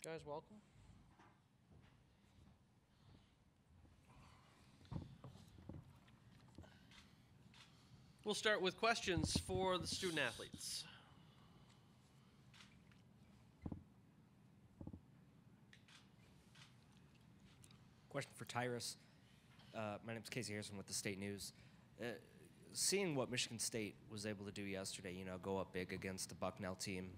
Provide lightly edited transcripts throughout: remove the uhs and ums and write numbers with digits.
Guys, welcome. We'll start with questions for the student athletes. Question for Tyrus. My name is Casey Harrison with the State News. Seeing what Michigan State was able to do yesterday, go up big against the Bucknell team,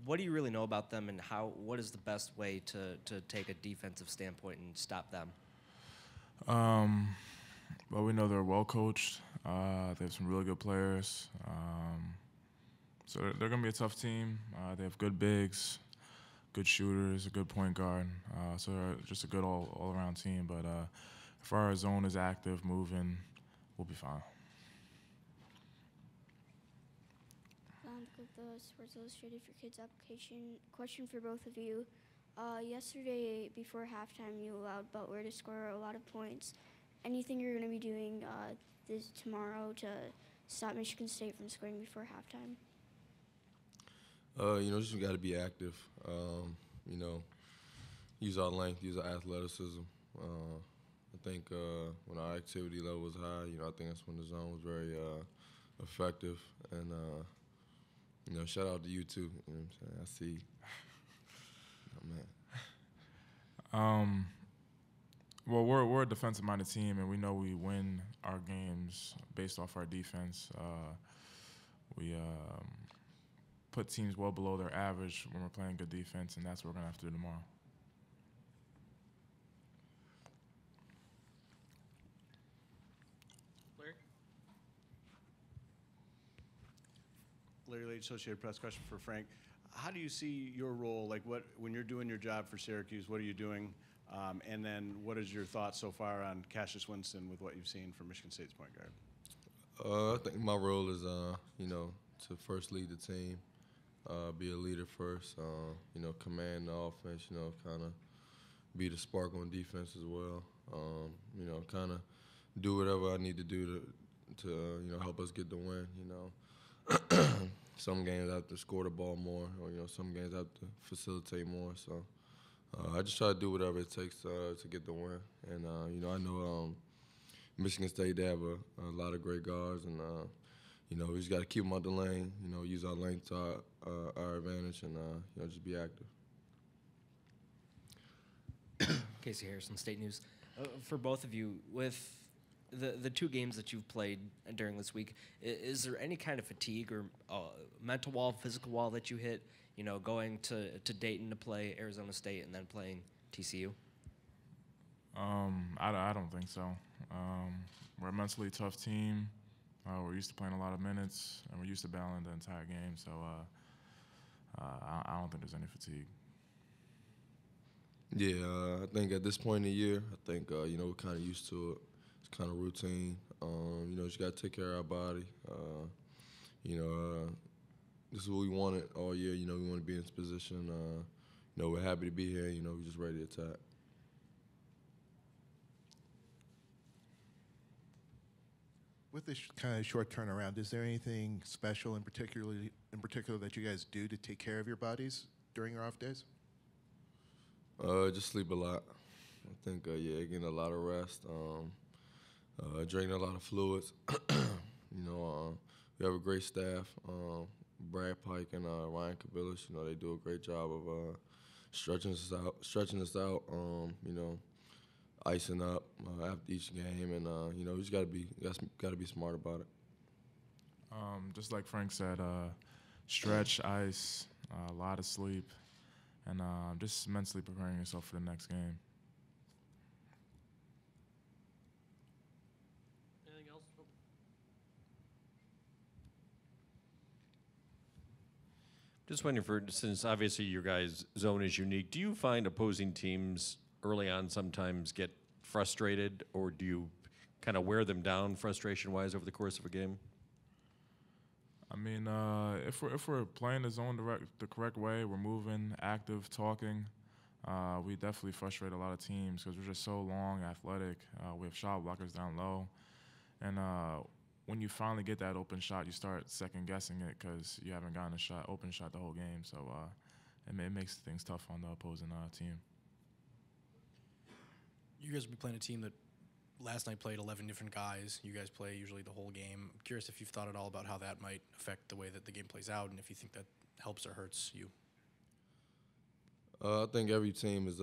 what do you really know about them, and what is the best way to take a defensive standpoint and stop them? Well, we know they're well coached. They have some really good players. So they're going to be a tough team. They have good bigs, good shooters, a good point guard. So they're just a good all-around team. But if our zone is active, moving, we'll be fine. With the Sports Illustrated for Kids application. Question for both of you. Yesterday, before halftime, you allowed Butler to score a lot of points. Anything you're going to be doing tomorrow to stop Michigan State from scoring before halftime? Just got to be active. Use our length, use our athleticism. I think when our activity level was high, I think that's when the zone was very effective. And shout out to you too. You know what I'm saying? I see. Oh, man. Well, we're a defensive-minded team, and we know we win our games based off our defense. We put teams well below their average when we're playing good defense, and that's what we're going to have to do tomorrow. Larry Leach, Associated Press. Question for Frank. How do you see your role? When you're doing your job for Syracuse, what are you doing? And then what is your thoughts so far on Cassius Winston with what you've seen from Michigan State's point guard? I think my role is, to first lead the team, be a leader first, command the offense, kind of be the spark on defense as well. Kind of do whatever I need to do to help us get the win, Some games I have to score the ball more, or some games I have to facilitate more. So I just try to do whatever it takes to get the win. And I know Michigan State, they have a lot of great guards, and we just got to keep them out the lane. Use our length to our advantage, and just be active. Casey Harrison, State News. For both of you, with the two games that you've played during this week, is there any kind of fatigue or mental wall, physical wall that you hit, going to Dayton to play Arizona State and then playing TCU? I don't think so. We're a mentally tough team. We're used to playing a lot of minutes, and we're used to battling the entire game. So I don't think there's any fatigue. Yeah, I think at this point in the year, we're kind of used to it. It's kind of routine. Just got to take care of our body. This is what we wanted all year. We want to be in this position. We're happy to be here. We're just ready to attack. With this kind of short turnaround, is there anything special in particular that you guys do to take care of your bodies during your off days? Just sleep a lot. I think, getting a lot of rest, drinking a lot of fluids. We have a great staff. Brad Pike and Ryan Kabilis, they do a great job of stretching us out, icing up after each game, and we just gotta be smart about it. Just like Frank said, stretch, ice, a lot of sleep, and just mentally preparing yourself for the next game. Anything else? Just wondering, since obviously your guys' zone is unique, do you find opposing teams early on sometimes get frustrated, or do you kind of wear them down frustration-wise over the course of a game? I mean, if we're playing the zone the correct way, we're moving, active, talking, we definitely frustrate a lot of teams because we're just so long, athletic. We have shot blockers down low. And when you finally get that open shot, you start second-guessing it because you haven't gotten open shot the whole game. So it makes things tough on the opposing team. You guys will be playing a team that last night played 11 different guys. You guys play usually the whole game. I'm curious if you've thought at all about how that might affect the way that the game plays out, and if you think that helps or hurts you. I think every team is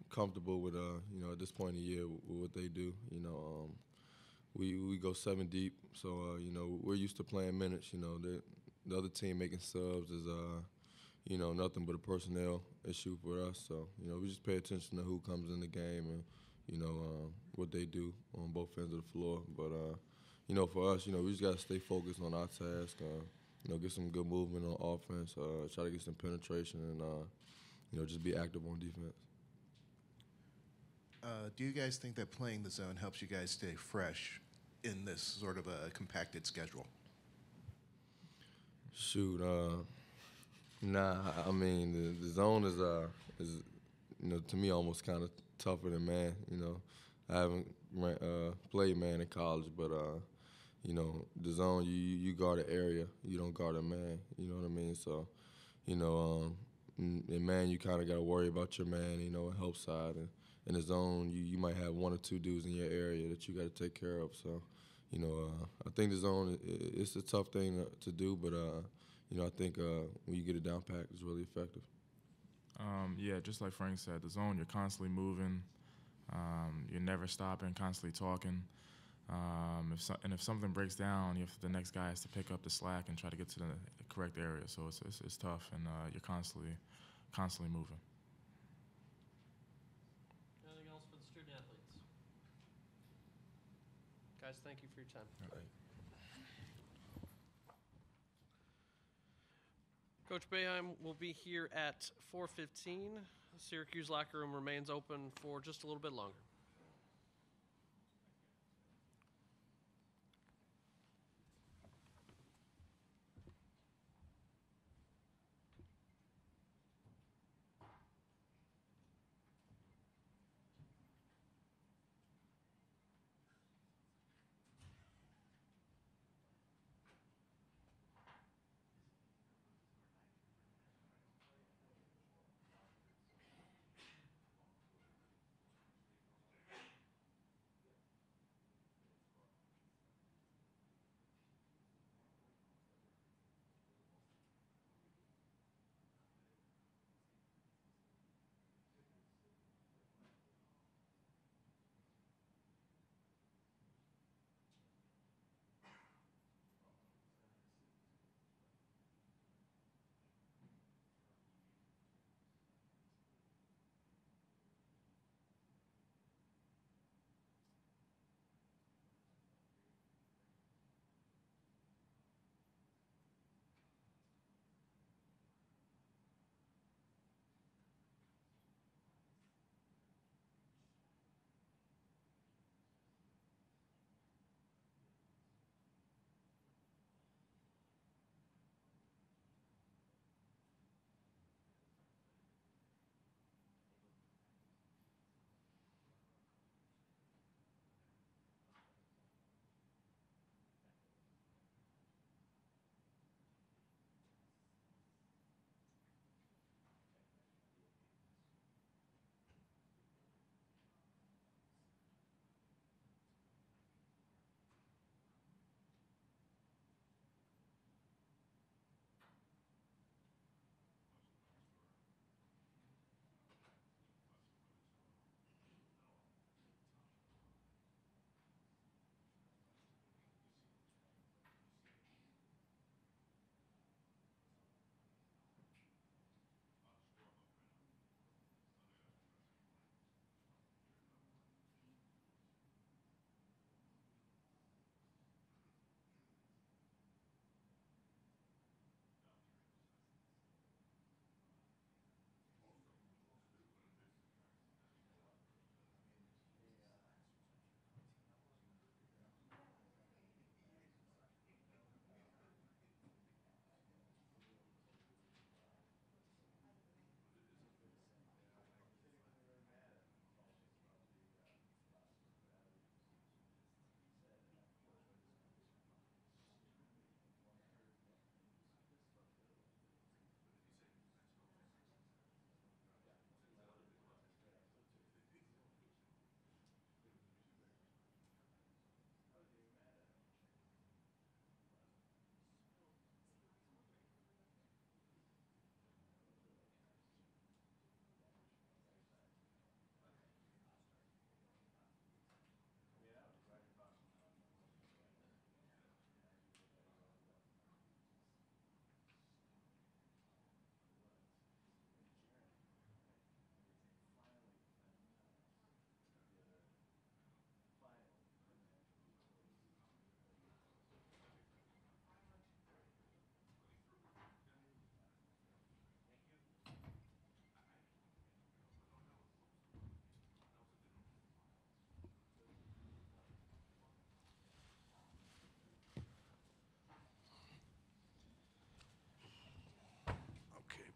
comfortable with at this point in the year with what they do. We go 7 deep, so we're used to playing minutes. The other team making subs is nothing but a personnel issue for us. So we just pay attention to who comes in the game and what they do on both ends of the floor. But for us, we just gotta stay focused on our task. Get some good movement on offense. Try to get some penetration and just be active on defense. Do you guys think that playing the zone helps you guys stay fresh in this sort of a compacted schedule? Shoot, nah. I mean, the zone is to me almost kind of tougher than man. I haven't played man in college, but the zone you guard an area, you don't guard a man. You know what I mean? So, in man you kind of got to worry about your man. And help side, and in the zone you might have 1 or 2 dudes in your area that you got to take care of. So, I think the zone it's a tough thing to do, but I think when you get it down pat, it's really effective. Yeah, just like Frank said, the zone, you're constantly moving. You're never stopping, constantly talking. If something breaks down, the next guy has to pick up the slack and try to get to the correct area. So it's tough, and you're constantly moving. Anything else for the student athletes? Guys, thank you for your time. Coach Boeheim will be here at 4:15. Syracuse locker room remains open for just a little bit longer.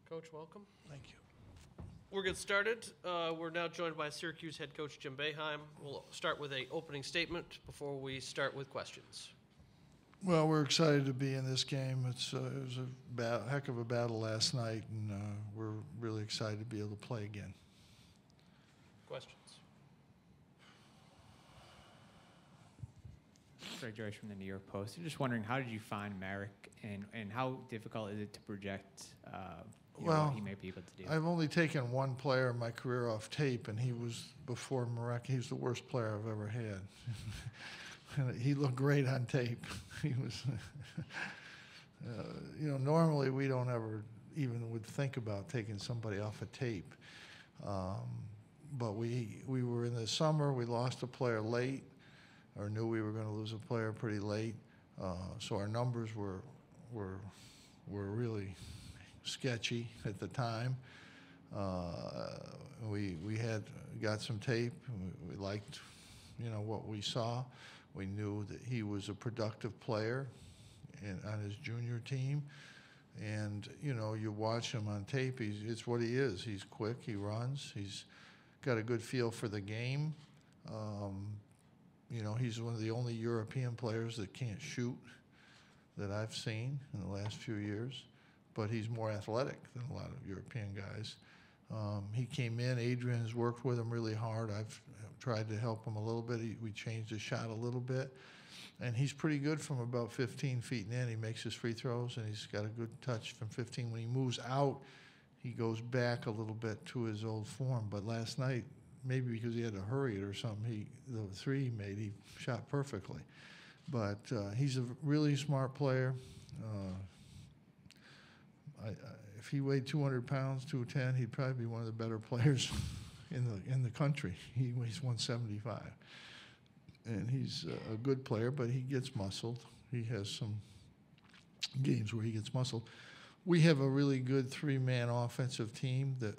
Coach, welcome. Thank you. We're getting started. We're now joined by Syracuse head coach Jim Boeheim. We'll start with an opening statement before we start with questions. Well, we're excited to be in this game. It was a heck of a battle last night, and we're really excited to be able to play again. Questions? Greg Joyce from the New York Post. I'm just wondering, how did you find Merrick, and how difficult is it to project what he may be able to do? I've only taken one player in my career off tape, and he was before Merrick. He was the worst player I've ever had. He looked great on tape. He was, normally we don't ever even would think about taking somebody off of tape. But we were in the summer, we lost a player late, or knew we were going to lose a player pretty late. So our numbers were really sketchy at the time. We had got some tape. We liked, what we saw. We knew that he was a productive player on his junior team. And, you watch him on tape, it's what he is. He's quick, he runs, he's got a good feel for the game. He's one of the only European players that can't shoot that I've seen in the last few years, but he's more athletic than a lot of European guys. He came in, Adrian's worked with him really hard. I've tried to help him a little bit. We changed his shot a little bit, and he's pretty good from about 15 feet in. He makes his free throws, and he's got a good touch from 15. When he moves out, he goes back a little bit to his old form, but last night, maybe because he had to hurry it or something, the three he made, he shot perfectly. But he's a really smart player. If he weighed 200 pounds, 210, he'd probably be one of the better players in the country. He weighs 175. And he's a good player, but he gets muscled. He has some games where he gets muscled. We have a really good three-man offensive team that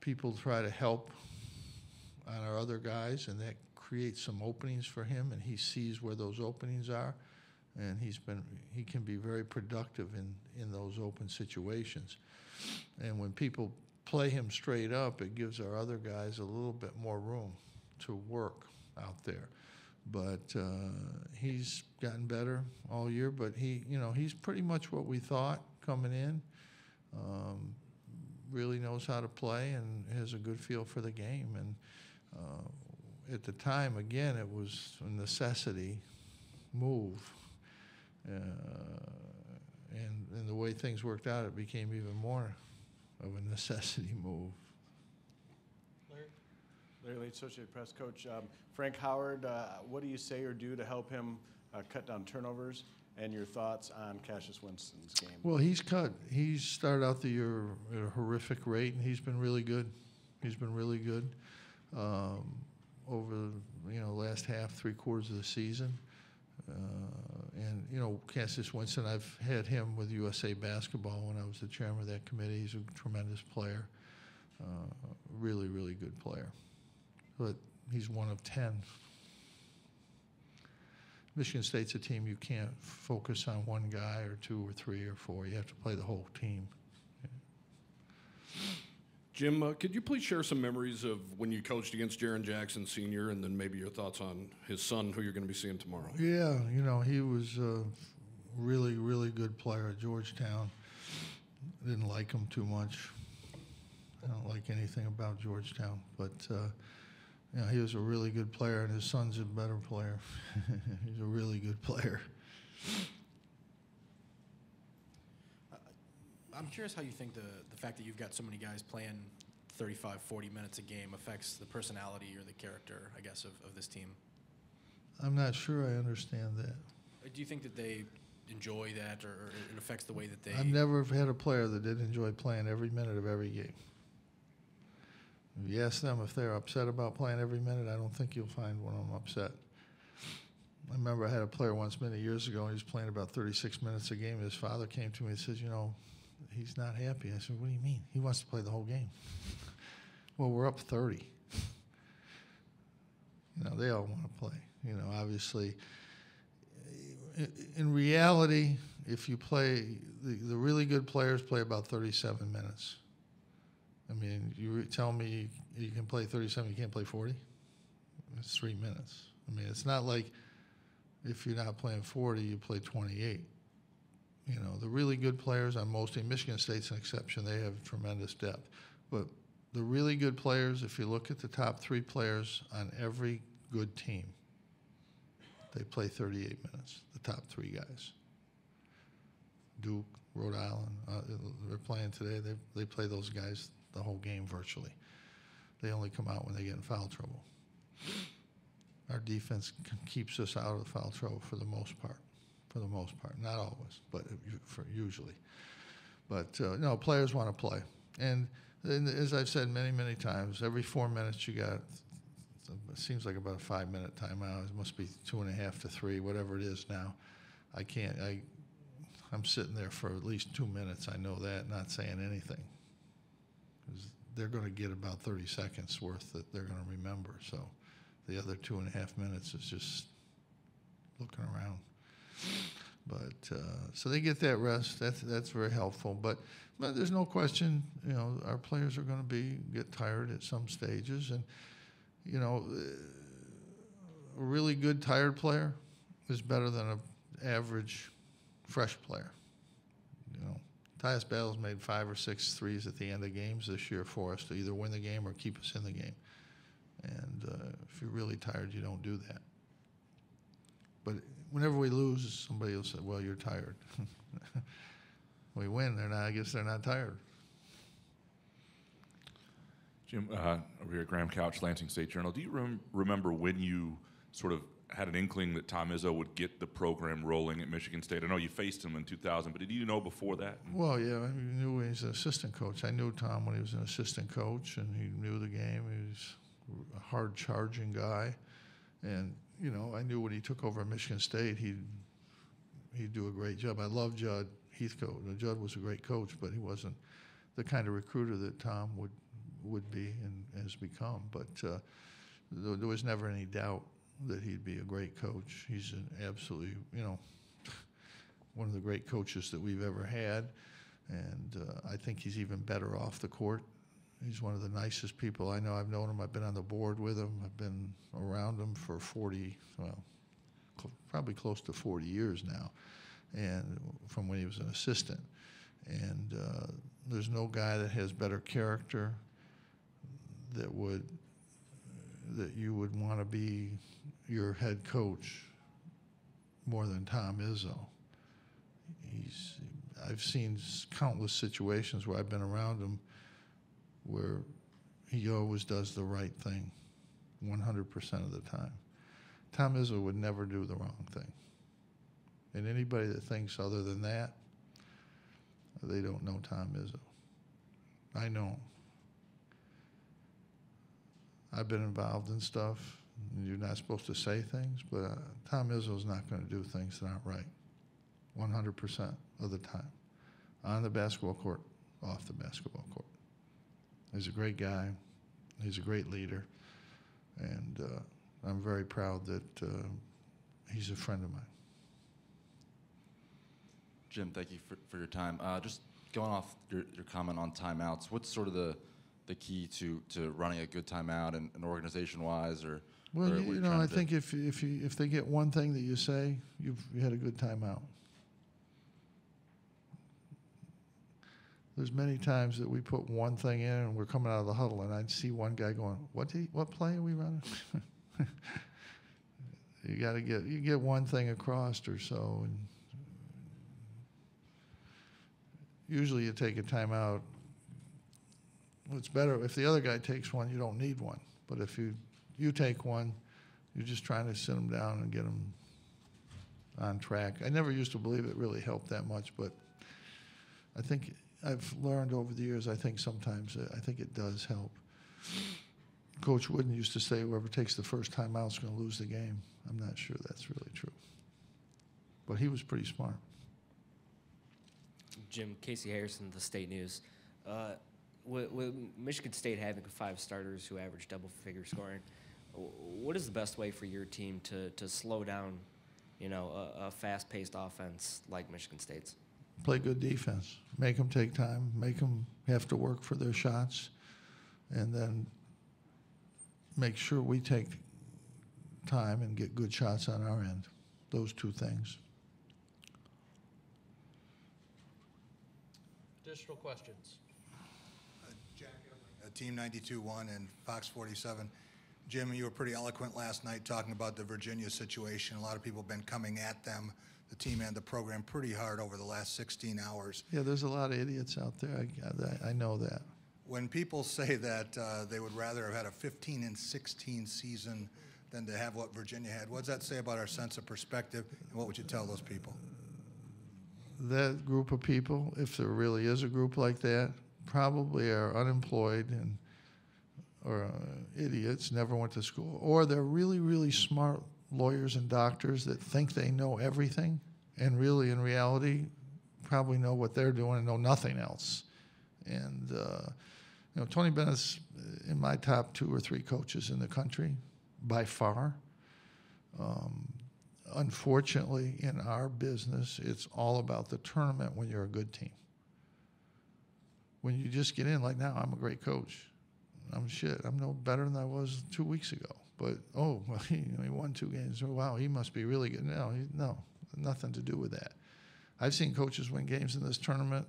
people try to help on our other guys, and that creates some openings for him, and he sees where those openings are, and he can be very productive in those open situations. And when people play him straight up, it gives our other guys a little bit more room to work out there. But he's gotten better all year, but he's pretty much what we thought coming in. Really knows how to play and has a good feel for the game. And at the time, again, it was a necessity move. And the way things worked out, it became even more of a necessity move. Larry Leach, Associated Press. Coach, Frank Howard, what do you say or do to help him cut down turnovers, and your thoughts on Cassius Winston's game? Well, he's started out the year at a horrific rate, and he's been really good. He's been really good over last half, 3/4 of the season. And Cassius Winston, I've had him with USA Basketball when I was the chairman of that committee. He's a tremendous player, really, really good player. But he's one of 10. Michigan State's a team you can't focus on one guy or two or three or four. You have to play the whole team. Jim, could you please share some memories of when you coached against Jaren Jackson Sr., and then maybe your thoughts on his son, who you're going to be seeing tomorrow? Yeah, he was a really, really good player at Georgetown. Didn't like him too much. I don't like anything about Georgetown, but he was a really good player, and his son's a better player. He's a really good player. I'm curious how you think the fact that you've got so many guys playing 35, 40 minutes a game affects the personality or the character, I guess, of this team. I'm not sure I understand that. Do you think that they enjoy that, or it affects the way that they... I've never had a player that didn't enjoy playing every minute of every game. If you ask them if they're upset about playing every minute, I don't think you'll find one of them upset. I remember I had a player once many years ago, and he was playing about 36 minutes a game. His father came to me and says, he's not happy. I said, what do you mean? He wants to play the whole game. Well, we're up 30. They all want to play. Obviously, in reality, if you play, the really good players play about 37 minutes. I mean, you tell me you can play 37, you can't play 40? It's 3 minutes. I mean, it's not like if you're not playing 40, you play 28. You know, the really good players on most teams, Michigan State's an exception, they have tremendous depth. But the really good players, if you look at the top 3 players on every good team, they play 38 minutes, the top 3 guys. Duke, Rhode Island, they're playing today, they play those guys the whole game virtually. They only come out when they get in foul trouble. Our defense keeps us out of foul trouble for the most part. For the most part, not always, but usually. But no, players want to play. And as I've said many, many times, every 4 minutes you got, it seems like about a 5-minute timeout. It must be 2.5 to 3, whatever it is now. I'm sitting there for at least 2 minutes. I know that, not saying anything. 'Cause they're going to get about 30 seconds worth that they're going to remember. So the other 2.5 minutes is just looking around. But so they get that rest. That's very helpful. But there's no question, you know, our players are going to get tired at some stages, and you know, a really good tired player is better than an average fresh player. You know, Tyus Battles made 5 or 6 threes at the end of games this year for us to either win the game or keep us in the game. And if you're really tired, you don't do that. But whenever we lose, somebody will say, well, you're tired. We win, I guess they're not tired. Jim, over here at Graham Couch, Lansing State Journal, do you remember when you sort of had an inkling that Tom Izzo would get the program rolling at Michigan State? I know you faced him in 2000, but did you know before that? Well, yeah, I knew he was an assistant coach. I knew Tom when he was an assistant coach, and he knew the game. He was a hard-charging guy. And, you know, I knew when he took over at Michigan State, he'd do a great job. I love Judd Heathcote. Judd was a great coach, but he wasn't the kind of recruiter that Tom would be and has become. But there was never any doubt that he'd be a great coach. He's an absolutely, you know, one of the great coaches that we've ever had. And I think he's even better off the court. He's one of the nicest people I know. I've known him. I've been on the board with him. I've been around him for probably close to 40 years now, and from when he was an assistant. And there's no guy that has better character that you would want to be your head coach more than Tom Izzo. I've seen countless situations where I've been around him where he always does the right thing 100% of the time. Tom Izzo would never do the wrong thing. And anybody that thinks other than that, they don't know Tom Izzo. I know him. I've been involved in stuff, and you're not supposed to say things, but Tom Izzo's not going to do things that aren't right 100% of the time. On the basketball court, off the basketball court. He's a great guy. He's a great leader. And I'm very proud that he's a friend of mine. Jim, thank you for your time. Just going off your comment on timeouts, what's sort of the key to running a good timeout and organization-wise? Well, you know, I think if they get one thing that you say, you had a good timeout. There's many times that we put one thing in and we're coming out of the huddle and I'd see one guy going, what play are we running? You get one thing across or so, and usually you take a timeout. It's better if the other guy takes one, you don't need one. But if you take one, you're just trying to sit them down and get them on track. I never used to believe it really helped that much, but I think I've learned over the years, I think sometimes it does help. Coach Wooden used to say, whoever takes the first time out is going to lose the game. I'm not sure that's really true. But he was pretty smart. Jim, Casey Harrison, The State News. With Michigan State having 5 starters who average double-figure scoring, what is the best way for your team to slow down a fast-paced offense like Michigan State's. Play good defense. Make them take time. Make them have to work for their shots. And then make sure we take time and get good shots on our end. Those two things. Additional questions? Jack, Team 92-1 and Fox 47. Jim, you were pretty eloquent last night talking about the Virginia situation. A lot of people have been coming at them, the team and the program, pretty hard over the last 16 hours. Yeah, there's a lot of idiots out there. I know that. When people say that they would rather have had a 15-16 season than to have what Virginia had, what does that say about our sense of perspective, and what would you tell those people? That group of people, if there really is a group like that, probably are unemployed or idiots, never went to school, or they're really, really smart lawyers and doctors that think they know everything and really, in reality, probably know what they're doing and know nothing else. And, Tony Bennett's in my top 2 or 3 coaches in the country, by far. Unfortunately, in our business, it's all about the tournament when you're a good team. When you just get in, like now, I'm a great coach. I'm shit. I'm no better than I was 2 weeks ago. But, well, he won 2 games. Oh, wow, he must be really good. No, nothing to do with that. I've seen coaches win games in this tournament,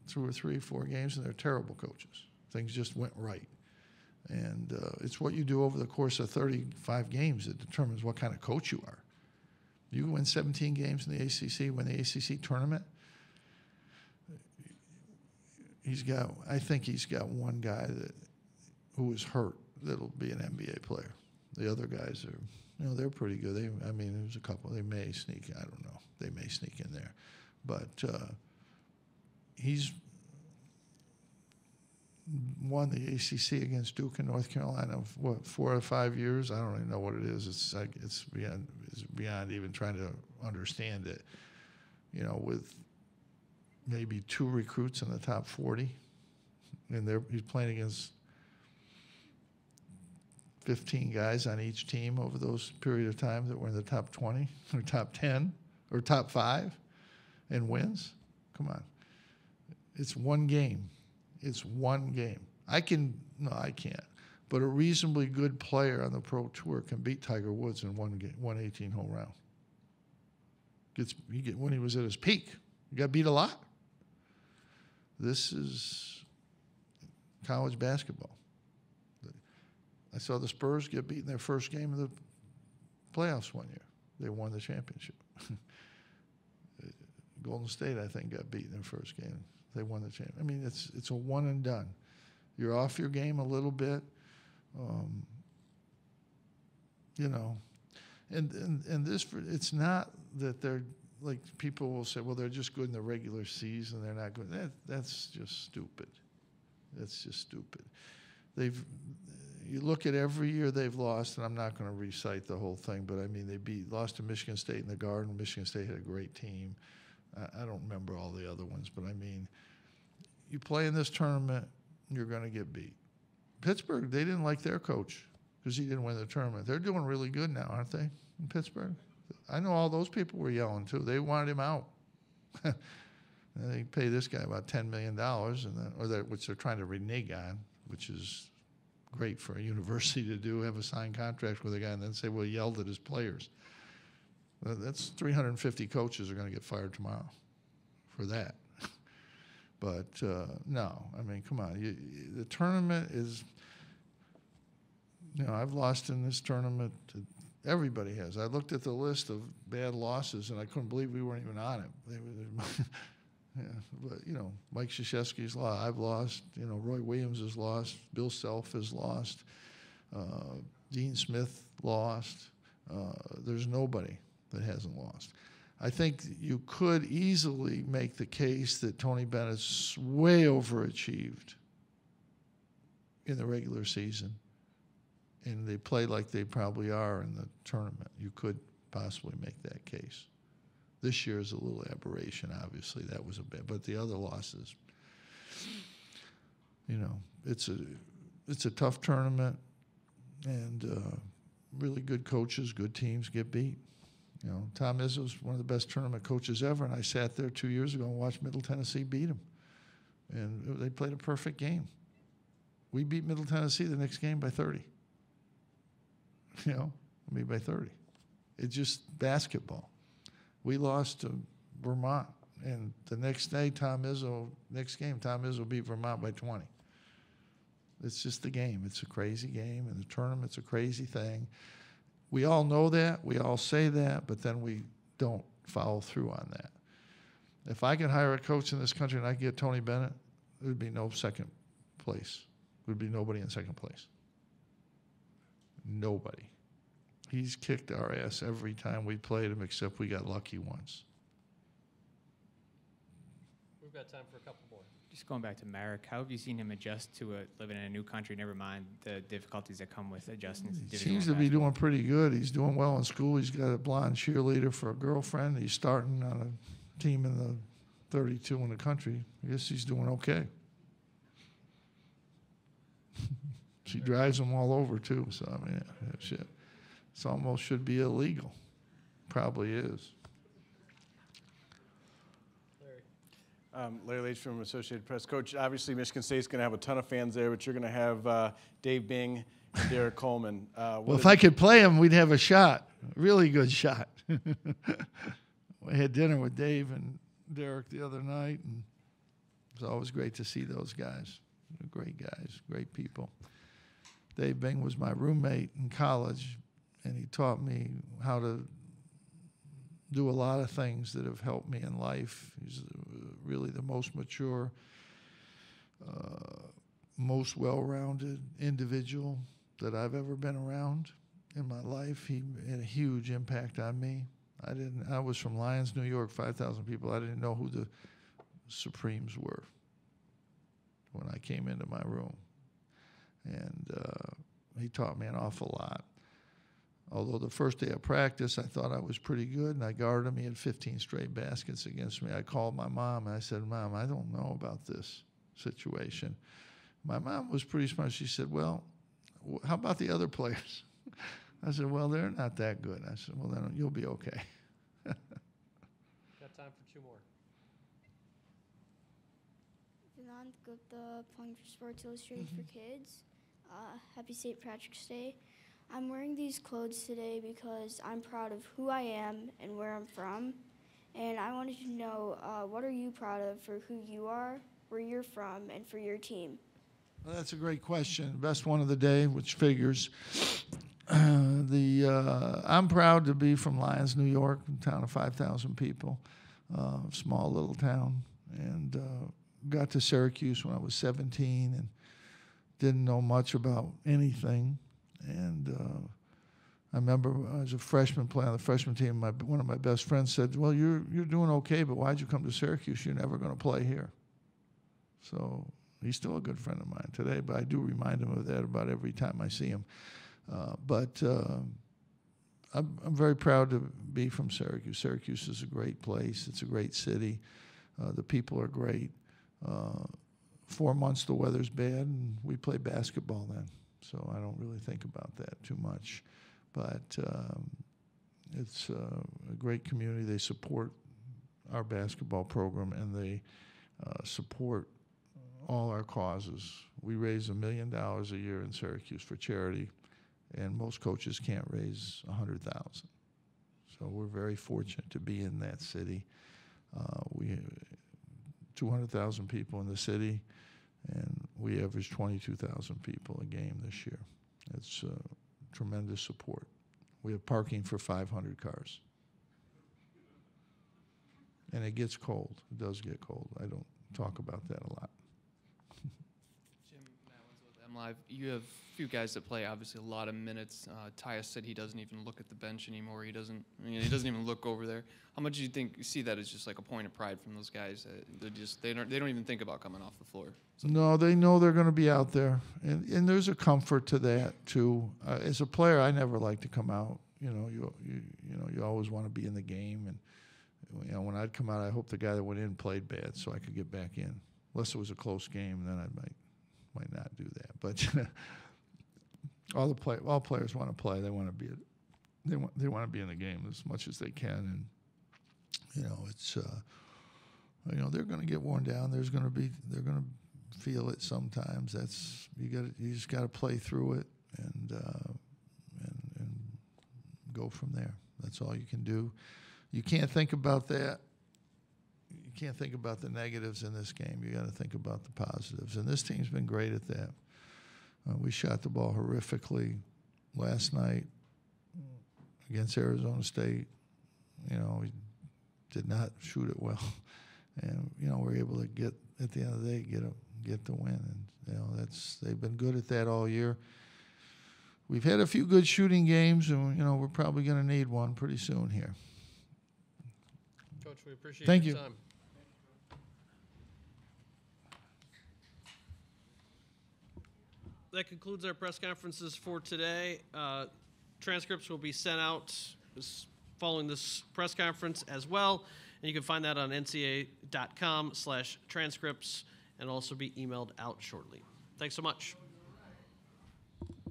2 or 3, 4 games, and they're terrible coaches. Things just went right. And it's what you do over the course of 35 games that determines what kind of coach you are. You win 17 games in the ACC, win the ACC tournament. I think he's got one guy who is hurt that'll be an NBA player. The other guys are, they're pretty good. There's a couple. They may sneak. I don't know. They may sneak in there, but he's won the ACC against Duke and North Carolina. What, 4 or 5 years? I don't even know what it is. It's beyond even trying to understand it. With maybe 2 recruits in the top 40, and he's playing against 15 guys on each team over those period of time that were in the top 20 or top 10 or top 5 and wins. Come on. It's one game. It's one game. I can't. But a reasonably good player on the Pro Tour can beat Tiger Woods in one game, 18-hole round. When he was at his peak, he got beat a lot. This is college basketball. I saw the Spurs get beat in their first game of the playoffs one year. They won the championship. Golden State, I think, got beat in their first game. They won the championship. It's a one and done. You're off your game a little bit, And this, it's not that they're like people will say, well, they're just good in the regular season. They're not good. That's just stupid. That's just stupid. You look at every year they've lost, and I'm not going to recite the whole thing, but they lost to Michigan State in the Garden. Michigan State had a great team. I don't remember all the other ones, but you play in this tournament, you're going to get beat. Pittsburgh, they didn't like their coach because he didn't win the tournament. They're doing really good now, aren't they, in Pittsburgh? I know all those people were yelling, too. They wanted him out. They pay this guy about $10 million, which they're trying to renege on, which is great for a university to do, have a signed contract with a guy and then say, well, he yelled at his players. That's 350 coaches are going to get fired tomorrow for that. But, no, come on. The tournament is, I've lost in this tournament. Everybody has. I looked at the list of bad losses, and I couldn't believe we weren't even on it. Yeah, but, Mike Krzyzewski's lost. I've lost. Roy Williams has lost. Bill Self has lost. Dean Smith lost. There's nobody that hasn't lost. I think you could easily make the case that Tony Bennett's way overachieved in the regular season, and they play like they probably are in the tournament. You could possibly make that case. This year is a little aberration, obviously. That was a bit, but the other losses, it's a tough tournament, and really good coaches, good teams get beat. You know, Tom Izzo's one of the best tournament coaches ever, and I sat there 2 years ago and watched Middle Tennessee beat him. And they played a perfect game. We beat Middle Tennessee the next game by 30. You know, by 30. It's just basketball. We lost to Vermont, and the next day, Tom Izzo beat Vermont by 20. It's just the game. It's a crazy game, and the tournament's a crazy thing. We all know that. We all say that, but then we don't follow through on that. If I could hire a coach in this country and I could get Tony Bennett, there would be no second place. There would be nobody in second place. Nobody. He's kicked our ass every time we played him, except we got lucky once. We've got time for a couple more. Just going back to Merrick, how have you seen him adjust to living in a new country? Never mind the difficulties that come with adjusting to He Division seems I to be basketball. doing pretty good. He's doing well in school. He's got a blonde cheerleader for a girlfriend. He's starting on a team in the 32 in the country. I guess he's doing okay. She drives him all over, too. So, I mean, shit. It's almost should be illegal. Probably is. Larry Leach from Associated Press. Coach, obviously Michigan State's going to have a ton of fans there, but you're going to have Dave Bing, Derek Coleman. Well, if I could play him, we'd have a shot. A really good shot. We had dinner with Dave and Derek the other night, and it was always great to see those guys. They're great guys, great people. Dave Bing was my roommate in college, and he taught me how to do a lot of things that have helped me in life. He's really the most mature, most well-rounded individual that I've ever been around in my life. He had a huge impact on me. I was from Lyons, New York, 5,000 people. I didn't know who the Supremes were when I came into my room. And he taught me an awful lot. Although the first day of practice, I thought I was pretty good, and I guarded him. He had 15 straight baskets against me. I called my mom, and I said, Mom, I don't know about this situation. My mom was pretty smart. She said, well, how about the other players? I said, well, they're not that good. I said, well, then you'll be okay. Got time for two more. Vinod Gupta, playing for Sports Illustrated for Kids. Happy St. Patrick's Day. I'm wearing these clothes today because I'm proud of who I am and where I'm from. And I wanted to know, what are you proud of for who you are, where you're from, and for your team? Well, that's a great question. Best one of the day, which figures. I'm proud to be from Lyons, New York, a town of 5,000 people, small little town, and got to Syracuse when I was 17 and didn't know much about anything. And I remember as a freshman playing on the freshman team, one of my best friends said, well, you're doing okay, but why'd you come to Syracuse? You're never going to play here. So he's still a good friend of mine today, but I do remind him of that about every time I see him. But I'm very proud to be from Syracuse. Syracuse is a great place. It's a great city. The people are great. 4 months the weather's bad, and we play basketball then. So I don't really think about that too much. But it's a great community. They support our basketball program, and they support all our causes. We raise $1 million a year in Syracuse for charity, and most coaches can't raise $100,000. So we're very fortunate to be in that city. We have 200,000 people in the city, and we average 22,000 people a game this year. It's tremendous support. We have parking for 500 cars. And it gets cold. It does get cold. I don't talk about that a lot. Jim, Matt Winslow with MLive. You have a few guys that play obviously a lot of minutes. Tyus said he doesn't even look at the bench anymore. He doesn't even look over there. How much do you see that as just like a point of pride from those guys? They don't even think about coming off the floor. No, they know they're going to be out there, and there's a comfort to that too. As a player, I never like to come out. You always want to be in the game, and when I'd come out, I hope the guy that went in played bad so I could get back in. Unless it was a close game, then I might not do that. But all players want to play. They want to be they want to be in the game as much as they can, and it's they're going to get worn down. They're going to feel it sometimes. You just got to play through it and go from there. That's all you can do. You can't think about that. You can't think about the negatives in this game. You got to think about the positives. And this team's been great at that. We shot the ball horrifically last night against Arizona State. We did not shoot it well, and we're able to get at the end of the day get the win. And they've been good at that all year. We've had a few good shooting games, and we're probably going to need one pretty soon here. Coach, we appreciate Thank your you. time. That concludes our press conferences for today. Transcripts will be sent out following this press conference as well, and you can find that on ncaa.com/transcripts and also be emailed out shortly. Thanks so much.